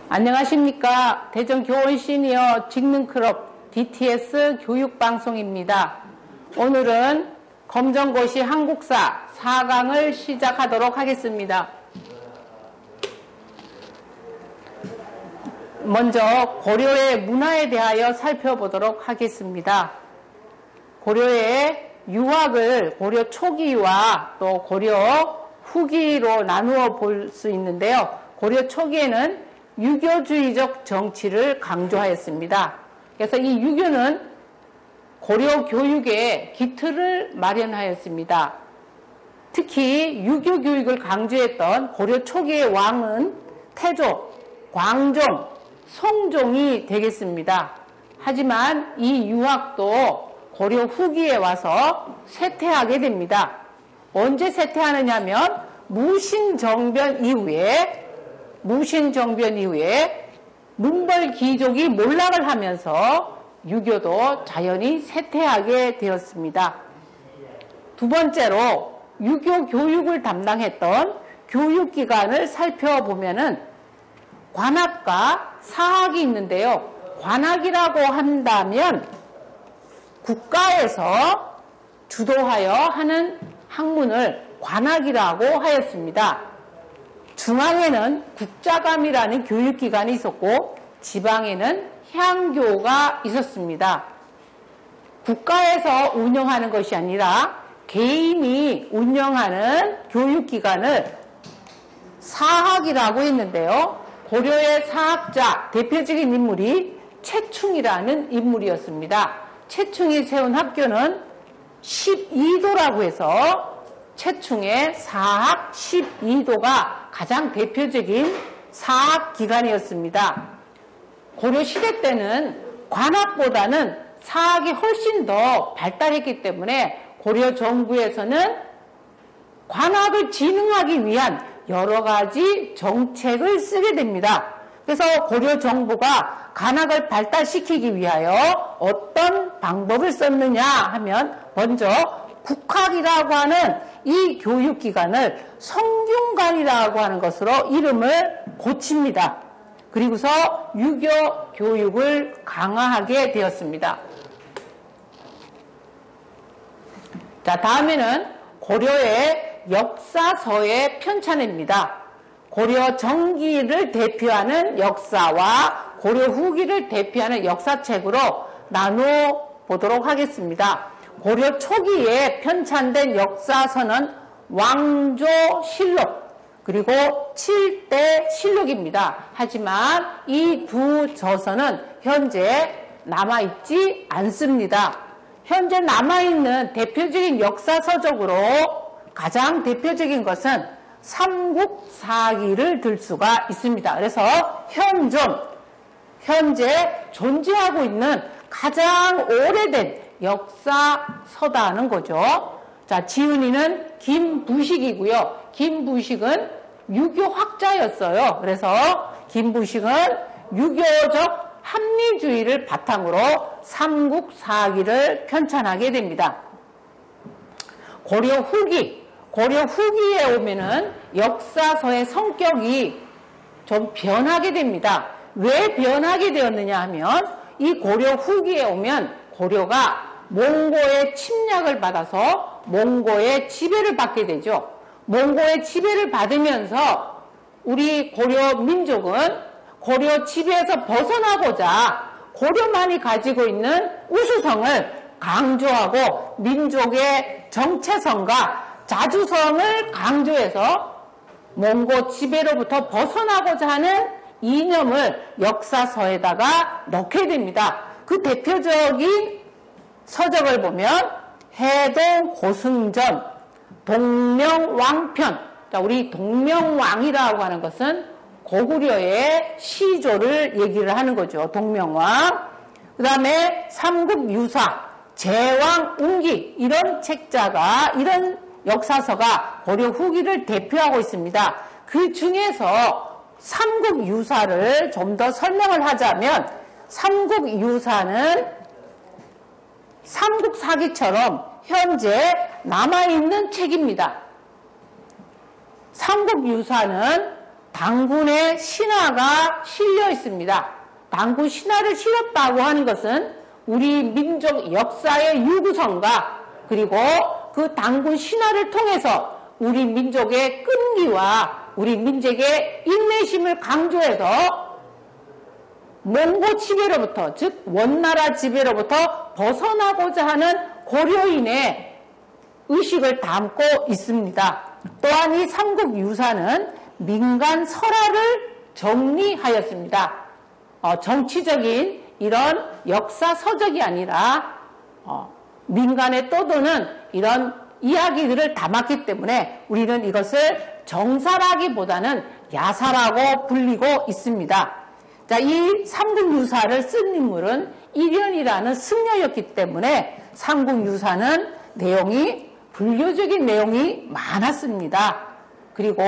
안녕하십니까. 대전교원 시니어 직능클럽 DTS 교육방송입니다. 오늘은 검정고시 한국사 4강을 시작하도록 하겠습니다. 먼저 고려의 문화에 대하여 살펴보도록 하겠습니다. 고려의 유학을 고려 초기와 또 고려 후기로 나누어 볼 수 있는데요. 고려 초기에는 유교주의적 정치를 강조하였습니다. 그래서 이 유교는 고려 교육의 기틀을 마련하였습니다. 특히 유교 교육을 강조했던 고려 초기의 왕은 태조, 광종, 성종이 되겠습니다. 하지만 이 유학도 고려 후기에 와서 쇠퇴하게 됩니다. 언제 쇠퇴하느냐면 무신정변 이후에 문벌귀족이 몰락을 하면서 유교도 자연히 쇠퇴하게 되었습니다. 두 번째로 유교 교육을 담당했던 교육기관을 살펴보면은 관학과 사학이 있는데요. 관학이라고 한다면 국가에서 주도하여 하는 학문을 관학이라고 하였습니다. 중앙에는 국자감이라는 교육기관이 있었고 지방에는 향교가 있었습니다. 국가에서 운영하는 것이 아니라 개인이 운영하는 교육기관을 사학이라고 했는데요. 고려의 사학자 대표적인 인물이 최충이라는 인물이었습니다. 최충이 세운 학교는 12도라고 해서 최충의 사학 12도가 가장 대표적인 사학기관이었습니다. 고려시대 때는 관학보다는 사학이 훨씬 더 발달했기 때문에 고려 정부에서는 관학을 진흥하기 위한 여러 가지 정책을 쓰게 됩니다. 그래서 고려 정부가 관학을 발달시키기 위하여 어떤 방법을 썼느냐 하면 먼저 국학이라고 하는 이 교육기관을 성균관이라고 하는 것으로 이름을 고칩니다. 그리고서 유교 교육을 강화하게 되었습니다. 자, 다음에는 고려의 역사서의 편찬입니다. 고려 정기를 대표하는 역사와 고려 후기를 대표하는 역사책으로 나누어 보도록 하겠습니다. 고려 초기에 편찬된 역사서는 왕조실록 그리고 7대 실록입니다. 하지만 이 두 저서는 현재 남아있지 않습니다. 현재 남아있는 대표적인 역사서적으로 가장 대표적인 것은 삼국사기를 들 수가 있습니다. 그래서 현재 존재하고 있는 가장 오래된 역사서다는 거죠. 자, 지은이는 김부식이고요. 김부식은 유교학자였어요. 그래서 김부식은 유교적 합리주의를 바탕으로 삼국사기를 편찬하게 됩니다. 고려 후기에 오면은 역사서의 성격이 좀 변하게 됩니다. 왜 변하게 되었느냐 하면 이 고려 후기에 오면 고려가 몽고의 침략을 받아서 몽고의 지배를 받게 되죠. 몽고의 지배를 받으면서 우리 고려 민족은 고려 지배에서 벗어나고자 고려만이 가지고 있는 우수성을 강조하고 민족의 정체성과 자주성을 강조해서 몽고 지배로부터 벗어나고자 하는 이념을 역사서에다가 넣게 됩니다. 그 대표적인 서적을 보면 해동 고승전, 동명왕편. 자, 우리 동명왕이라고 하는 것은 고구려의 시조를 얘기를 하는 거죠. 동명왕. 그 다음에 삼국유사, 제왕운기 이런 책자가 이런 역사서가 고려 후기를 대표하고 있습니다. 그 중에서 삼국유사를 좀 더 설명을 하자면 삼국유사는 삼국사기처럼 현재 남아있는 책입니다. 삼국유사는 당군의 신화가 실려 있습니다. 당군 신화를 실었다고 하는 것은 우리 민족 역사의 유구성과 그리고 그 당군 신화를 통해서 우리 민족의 끈기와 우리 민족의 인내심을 강조해서 몽고 지배로부터, 즉 원나라 지배로부터 벗어나고자 하는 고려인의 의식을 담고 있습니다. 또한 이 삼국유사는 민간 설화를 정리하였습니다. 정치적인 이런 역사 서적이 아니라 민간에 떠도는 이런 이야기들을 담았기 때문에 우리는 이것을 정사라기보다는 야사라고 불리고 있습니다. 자, 이 삼국유사를 쓴 인물은 일현이라는 승려였기 때문에 삼국유사는 내용이 불교적인 내용이 많았습니다. 그리고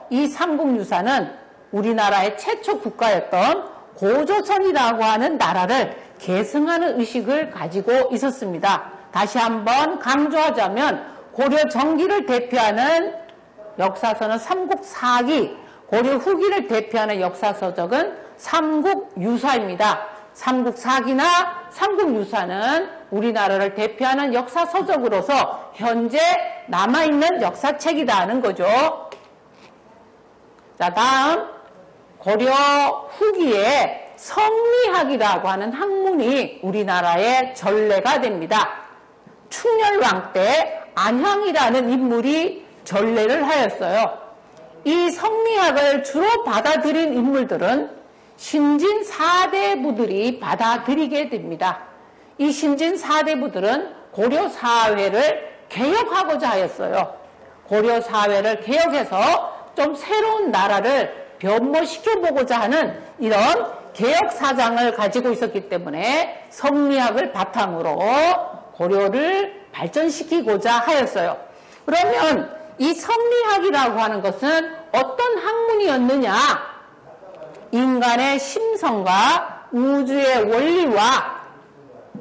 이 삼국유사는 우리나라의 최초 국가였던 고조선이라고 하는 나라를 계승하는 의식을 가지고 있었습니다. 다시 한번 강조하자면 고려 정기를 대표하는 역사서는 삼국사기, 고려 후기를 대표하는 역사서적은 삼국유사입니다. 삼국사기나 삼국유사는 우리나라를 대표하는 역사서적으로서 현재 남아있는 역사책이라는 거죠. 자, 다음 고려 후기에 성리학이라고 하는 학문이 우리나라의 전례가 됩니다. 충렬왕 때 안향이라는 인물이 전례를 하였어요. 이 성리학을 주로 받아들인 인물들은 신진 4대부들이 받아들이게 됩니다. 이 신진 4대부들은 고려 사회를 개혁하고자 하였어요. 고려 사회를 개혁해서 좀 새로운 나라를 변모시켜보고자 하는 이런 개혁 사상을 가지고 있었기 때문에 성리학을 바탕으로 고려를 발전시키고자 하였어요. 그러면 이 성리학이라고 하는 것은 어떤 학문이었느냐? 인간의 심성과 우주의 원리와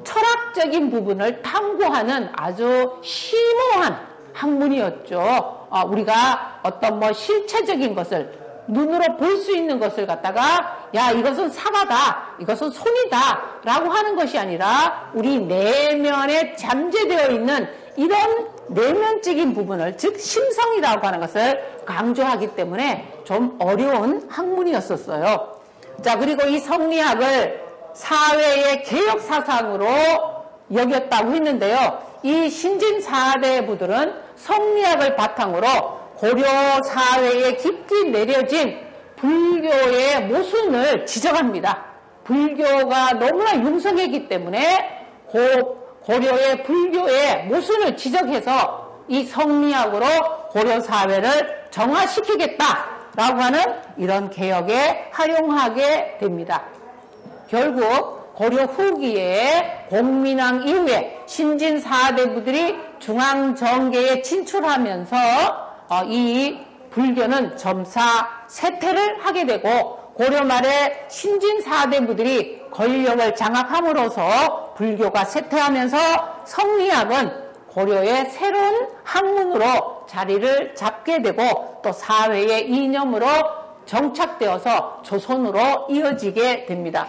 철학적인 부분을 탐구하는 아주 심오한 학문이었죠. 우리가 어떤 실체적인 것을 눈으로 볼 수 있는 것을 갖다가 야 이것은 사과다, 이것은 손이다 라고 하는 것이 아니라 우리 내면에 잠재되어 있는 이런 내면적인 부분을, 즉 심성이라고 하는 것을 강조하기 때문에 좀 어려운 학문이었었어요. 자, 그리고 이 성리학을 사회의 개혁 사상으로 여겼다고 했는데요. 이 신진 4대부들은 성리학을 바탕으로 고려 사회에 깊이 내려진 불교의 모순을 지적합니다. 불교가 너무나 융성했기 때문에 고려의 불교의 모순을 지적해서 이 성리학으로 고려 사회를 정화시키겠다라고 하는 이런 개혁에 활용하게 됩니다. 결국 고려 후기에 공민왕 이후에 신진 4대부들이 중앙정계에 진출하면서 이 불교는 점차 쇠퇴를 하게 되고 고려 말에 신진 4대부들이 권력을 장악함으로써 불교가 쇠퇴하면서 성리학은 고려의 새로운 학문으로 자리를 잡게 되고 또 사회의 이념으로 정착되어서 조선으로 이어지게 됩니다.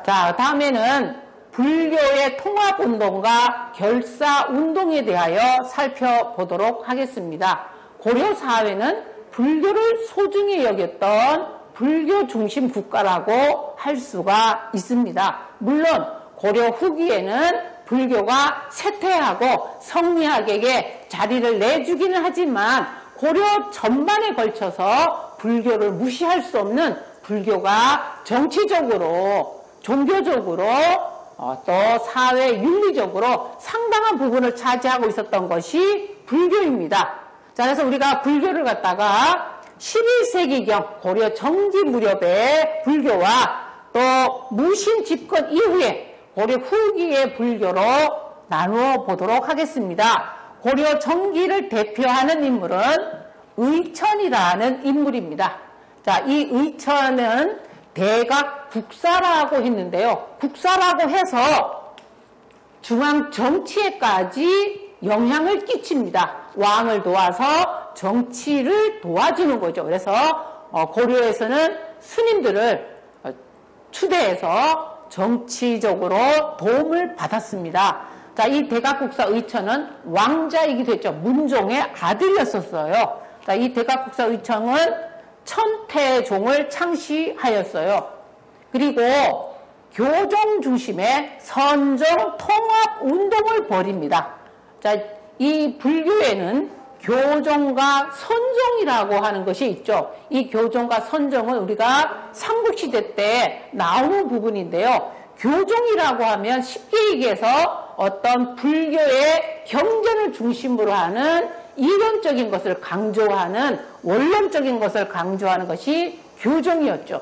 자, 다음에는 불교의 통합운동과 결사운동에 대하여 살펴보도록 하겠습니다. 고려 사회는 불교를 소중히 여겼던 불교 중심 국가라고 할 수가 있습니다. 물론 고려 후기에는 불교가 쇠퇴하고 성리학에게 자리를 내주기는 하지만 고려 전반에 걸쳐서 불교를 무시할 수 없는 불교가 정치적으로, 종교적으로 또 사회 윤리적으로 상당한 부분을 차지하고 있었던 것이 불교입니다. 자, 그래서 우리가 불교를 갖다가 11세기경 고려 정기 무렵의 불교와 또 무신 집권 이후에 고려 후기의 불교로 나누어 보도록 하겠습니다. 고려 정기를 대표하는 인물은 의천이라는 인물입니다. 자, 이 의천은 대각 국사라고 했는데요. 국사라고 해서 중앙 정치에까지 영향을 끼칩니다. 왕을 도와서 정치를 도와주는 거죠. 그래서 고려에서는 스님들을 추대해서 정치적으로 도움을 받았습니다. 자, 이 대각국사 의천은 왕자이기도 했죠. 문종의 아들이었었어요. 자, 이 대각국사 의천은 천태종을 창시하였어요. 그리고 교종 중심의 선정 통합 운동을 벌입니다. 자, 이 불교에는 교종과 선정이라고 하는 것이 있죠. 이 교종과 선정은 우리가 삼국시대 때 나오는 부분인데요. 교종이라고 하면 쉽게 얘기해서 어떤 불교의 경전을 중심으로 하는 이론적인 것을 강조하는, 원론적인 것을 강조하는 것이 교종이었죠.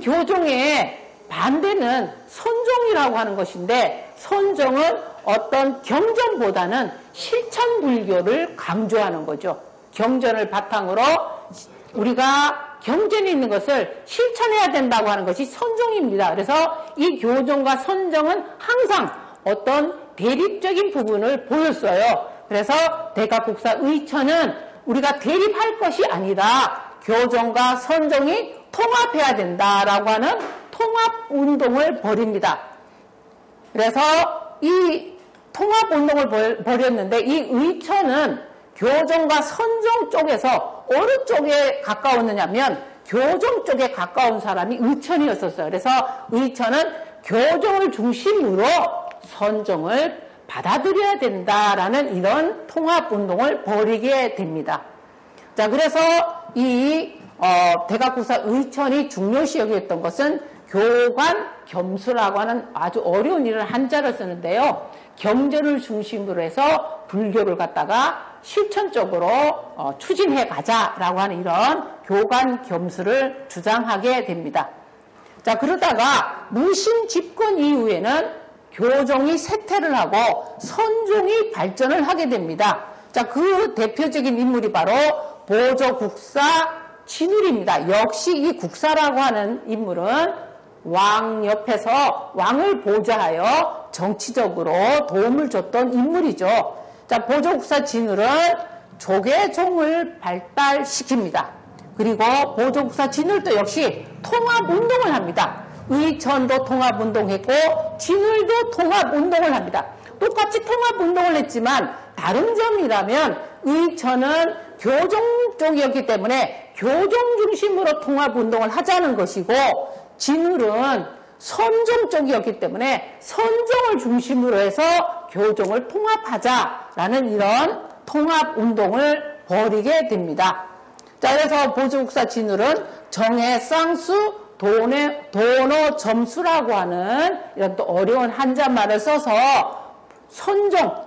교종의 반대는 선종이라고 하는 것인데, 선종은 어떤 경전보다는 실천 불교를 강조하는 거죠. 경전을 바탕으로 우리가 경전에 있는 것을 실천해야 된다고 하는 것이 선종입니다. 그래서 이 교종과 선종은 항상 어떤 대립적인 부분을 보였어요. 그래서 대각국사 의천은 우리가 대립할 것이 아니라 교종과 선종이 통합해야 된다라고 하는 통합운동을 벌입니다. 그래서 이 통합운동을 벌였는데, 이 의천은 교종과 선종 쪽에서 어느 쪽에 가까웠느냐면 교종 쪽에 가까운 사람이 의천이었었어요. 그래서 의천은 교종을 중심으로 선종을 받아들여야 된다라는 이런 통합운동을 벌이게 됩니다. 자, 그래서 이 대각국사 의천이 중요시 여겼던 것은 교관 겸수라고 하는 아주 어려운 일을 한자를 쓰는데요. 경전을 중심으로 해서 불교를 갖다가 실천적으로 추진해 가자라고 하는 이런 교관 겸수를 주장하게 됩니다. 자, 그러다가 무신 집권 이후에는 교종이 쇠퇴를 하고 선종이 발전을 하게 됩니다. 자, 그 대표적인 인물이 바로 보조국사 진울입니다. 역시 이 국사라고 하는 인물은 왕 옆에서 왕을 보좌하여 정치적으로 도움을 줬던 인물이죠. 자, 보조국사 진울은 조계종을 발달시킵니다. 그리고 보조국사 진울도 역시 통합운동을 합니다. 의천도 통합운동했고 진울도 통합운동을 합니다. 똑같이 통합운동을 했지만 다른 점이라면 의천은 교종 쪽이었기 때문에 교종 중심으로 통합운동을 하자는 것이고, 진울은 선종 쪽이었기 때문에 선종을 중심으로 해서 교종을 통합하자라는 이런 통합운동을 벌이게 됩니다. 자, 그래서 보조국사 진울은 정해 쌍수 도노 점수라고 하는 이런 또 어려운 한자말을 써서 선종,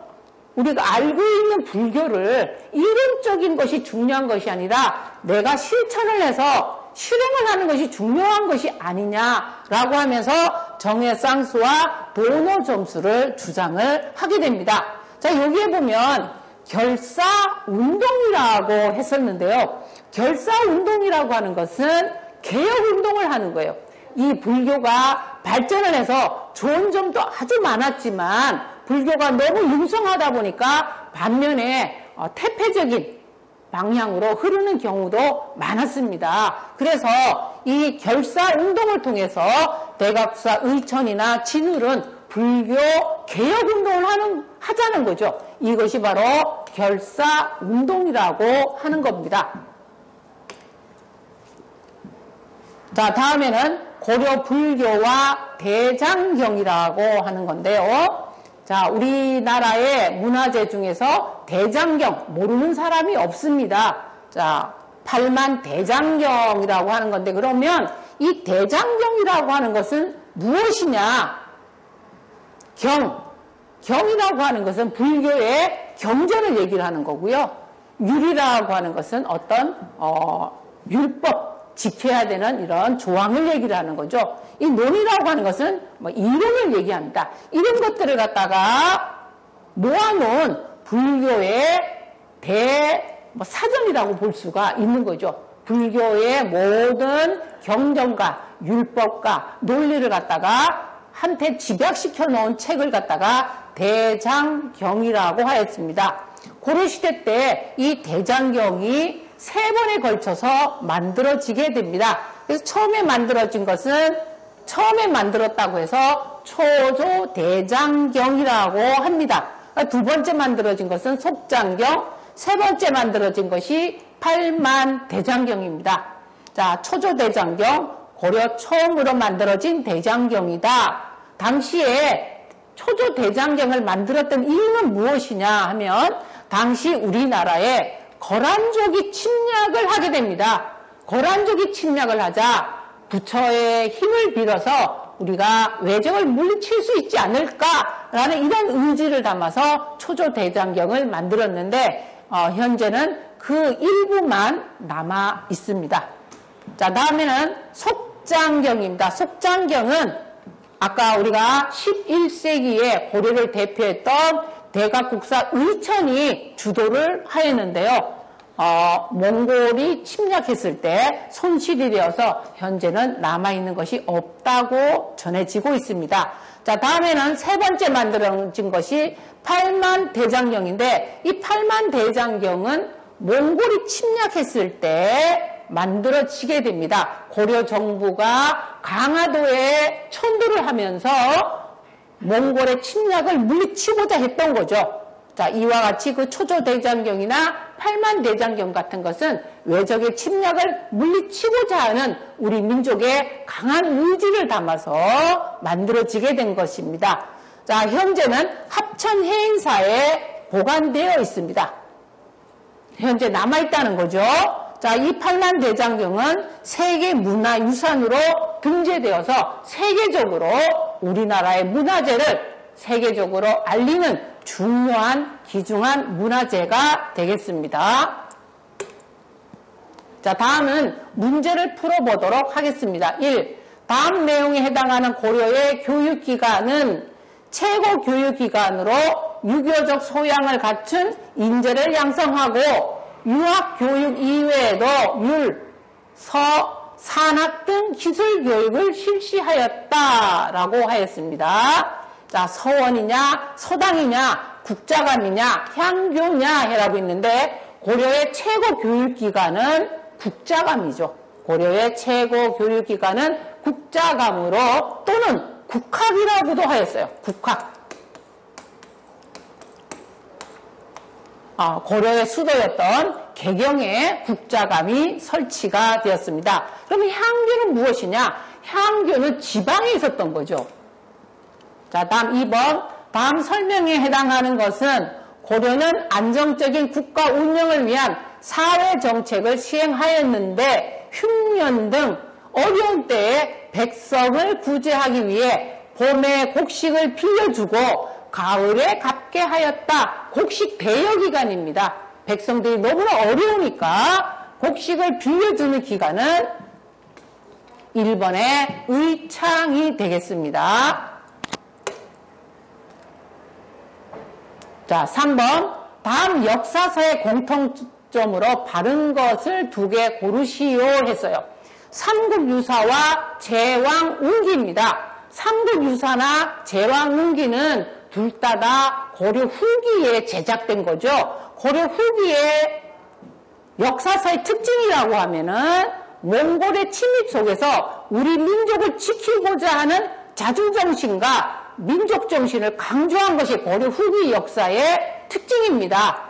우리가 알고 있는 불교를 이론적인 것이 중요한 것이 아니라 내가 실천을 해서 실행을 하는 것이 중요한 것이 아니냐라고 하면서 정해쌍수와 도노점수를 주장을 하게 됩니다. 자, 여기에 보면 결사운동이라고 했었는데요. 결사운동이라고 하는 것은 개혁운동을 하는 거예요. 이 불교가 발전을 해서 좋은 점도 아주 많았지만 불교가 너무 융성하다 보니까 반면에 퇴폐적인 방향으로 흐르는 경우도 많았습니다. 그래서 이 결사운동을 통해서 대각국사 의천이나 진울은 불교 개혁운동을 하자는 거죠. 이것이 바로 결사운동이라고 하는 겁니다. 자, 다음에는 고려 불교와 대장경이라고 하는 건데요. 자, 우리나라의 문화재 중에서 대장경 모르는 사람이 없습니다. 자, 팔만 대장경이라고 하는 건데, 그러면 이 대장경이라고 하는 것은 무엇이냐? 경이라고 하는 것은 불교의 경전을 얘기를 하는 거고요. 율이라고 하는 것은 어떤 율법, 지켜야 되는 이런 조항을 얘기를 하는 거죠. 이 논이라고 하는 것은 이론을 얘기합니다. 이런 것들을 갖다가 모아놓은 불교의 사전이라고 볼 수가 있는 거죠. 불교의 모든 경전과 율법과 논리를 갖다가 한테 집약시켜 놓은 책을 갖다가 대장경이라고 하였습니다. 고려시대 때 이 대장경이 3번에 걸쳐서 만들어지게 됩니다. 그래서 처음에 만들었다고 해서 초조대장경이라고 합니다. 두 번째 만들어진 것은 속장경, 세 번째 만들어진 것이 팔만대장경입니다. 자, 초조대장경, 고려 처음으로 만들어진 대장경이다. 당시에 초조대장경을 만들었던 이유는 무엇이냐 하면 당시 우리나라에 거란족이 침략을 하게 됩니다. 거란족이 침략을 하자 부처의 힘을 빌어서 우리가 외적을 물리칠 수 있지 않을까라는 이런 의지를 담아서 초조대장경을 만들었는데 현재는 그 일부만 남아 있습니다. 자, 다음에는 속장경입니다. 속장경은 아까 우리가 11세기에 고려를 대표했던 대각국사 의천이 주도를 하였는데요. 몽골이 침략했을 때 손실이 되어서 현재는 남아있는 것이 없다고 전해지고 있습니다. 자, 다음에는 세 번째 만들어진 것이 팔만대장경인데 이 팔만대장경은 몽골이 침략했을 때 만들어지게 됩니다. 고려 정부가 강화도에 천도를 하면서 몽골의 침략을 물리치고자 했던 거죠. 자, 이와 같이 그 초조대장경이나 팔만대장경 같은 것은 외적의 침략을 물리치고자 하는 우리 민족의 강한 의지를 담아서 만들어지게 된 것입니다. 자, 현재는 합천해인사에 보관되어 있습니다. 현재 남아있다는 거죠. 자, 이 팔만대장경은 세계문화유산으로 등재되어서 세계적으로 우리나라의 문화재를 세계적으로 알리는 중요한 귀중한 문화재가 되겠습니다. 자, 다음은 문제를 풀어보도록 하겠습니다. 1. 다음 내용에 해당하는 고려의 교육기관은 최고 교육기관으로 유교적 소양을 갖춘 인재를 양성하고 유학교육 이외에도 율, 서, 산학 등 기술교육을 실시하였다라고 하였습니다. 자, 서원이냐, 서당이냐, 국자감이냐, 향교냐 해라고 있는데 고려의 최고 교육기관은 국자감이죠. 고려의 최고 교육기관은 국자감으로 또는 국학이라고도 하였어요. 국학. 고려의 수도였던 개경에 국자감이 설치가 되었습니다. 그러면 향교는 무엇이냐? 향교는 지방에 있었던 거죠. 자, 다음 2번. 다음 설명에 해당하는 것은 고려는 안정적인 국가 운영을 위한 사회정책을 시행하였는데 흉년 등 어려운 때에 백성을 구제하기 위해 봄에 곡식을 빌려주고 가을에 갚게 하였다. 곡식 대여기간입니다. 백성들이 너무나 어려우니까 곡식을 빌려주는 기간은 1번의 의창이 되겠습니다. 자, 3번. 다음 역사서의 공통점으로 바른 것을 2개 고르시오 했어요. 삼국유사와 제왕운기입니다. 삼국유사나 제왕운기는 둘 다 고려 후기에 제작된 거죠. 고려 후기의 역사서의 특징이라고 하면은 몽골의 침입 속에서 우리 민족을 지키고자 하는 자주정신과 민족정신을 강조한 것이 고려 후기 역사의 특징입니다.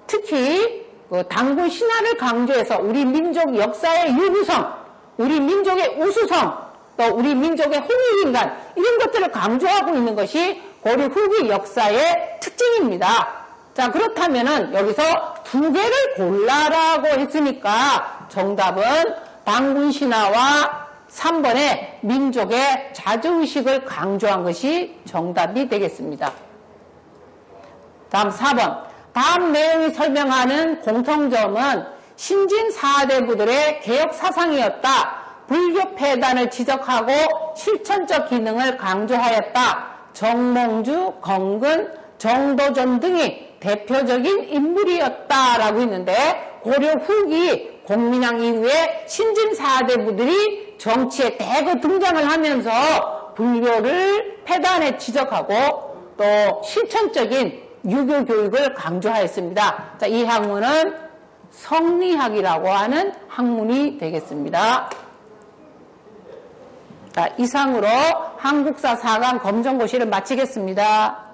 특히 단군 신화를 강조해서 우리 민족 역사의 유구성, 우리 민족의 우수성, 또 우리 민족의 홍익인간 이런 것들을 강조하고 있는 것이 고려 후기 역사의 특징입니다. 자, 그렇다면은 여기서 2개를 골라라고 했으니까 정답은 단군 신화와 3번의 민족의 자주의식을 강조한 것이 정답이 되겠습니다. 다음 4번. 다음 내용이 설명하는 공통점은 신진 4대부들의 개혁 사상이었다. 불교 폐단을 지적하고 실천적 기능을 강조하였다. 정몽주, 건근, 정도전 등이 대표적인 인물이었다라고 있는데 고려 후기 공민왕 이후에 신진 4대부들이 정치에 대거 등장을 하면서 불교를 폐단에 지적하고 또 실천적인 유교 교육을 강조하였습니다. 자, 이 학문은 성리학이라고 하는 학문이 되겠습니다. 자, 이상으로 한국사 4강 검정고시를 마치겠습니다.